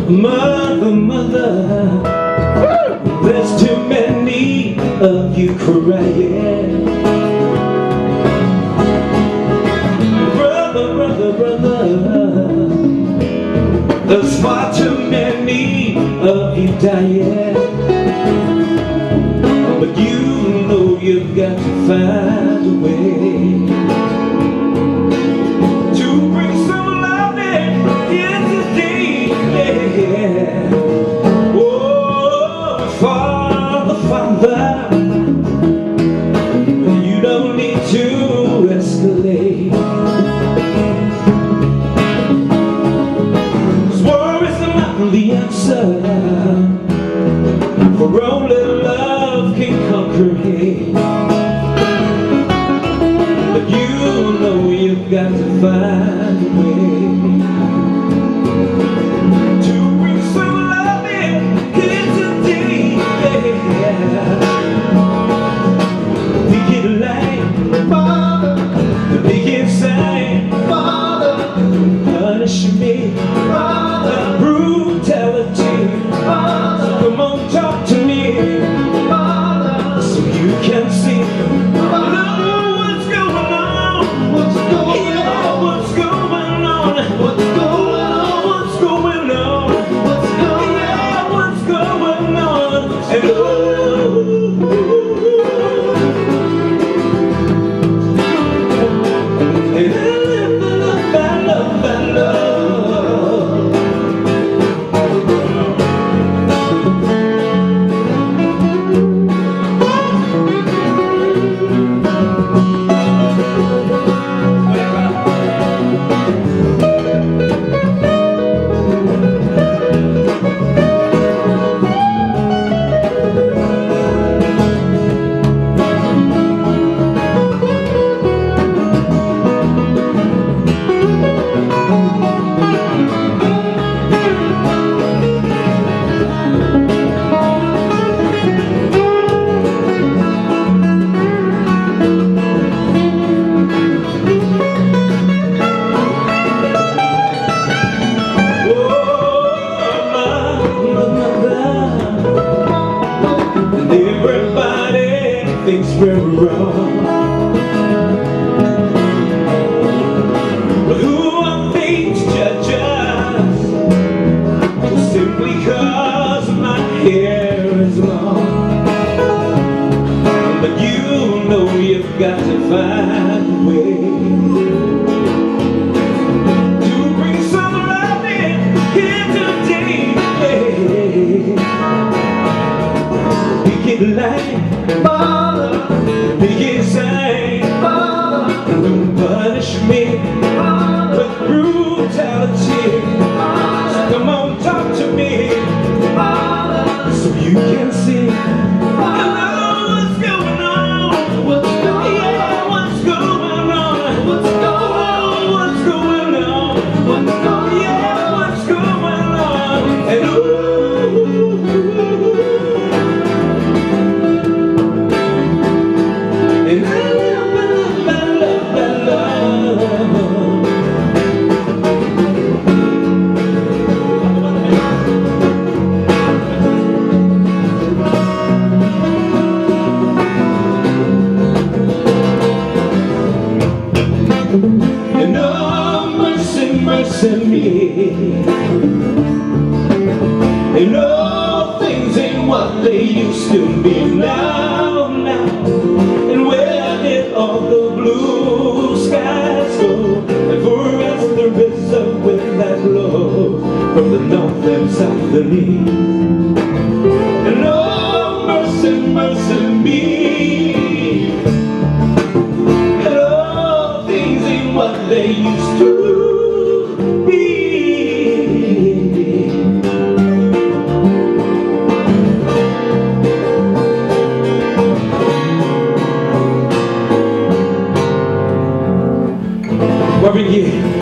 Mother, mother, there's too many of you crying. Brother, brother, brother, there's far too many of you dying. But you know you've got to find a way to bring some love in here today. Yeah. Oh, Father, Father, you don't need to escalate. 'Cause war is not the answer, for only love can conquer hate. But you know you've got to find a way to bring some love in here today. Yeah. We get light, Father, we get sign, Father, punish me, Father, brutality, Father. So come on, talk to me, Father, so you can see. Things we're wrong, but who are these judges? Simply cause my hair is long. But you know you've got to find a way to bring some love in here today. We get light, Father, we can say, Father, don't punish me with brutality. So come on, talk to me, Father, so you can see. I know what's going on. What's going on? Yeah, what's going on? What's going on? What's going on? What's going on? Yeah, what's going on? And ooh. And oh, mercy, mercy me. And oh, things ain't what they used to be now, now. And where did all the blue skies go? And for us there is a wind that blows from the north and south and east. And oh, mercy, mercy me. And oh, things ain't what they used to be. Marvin Gaye.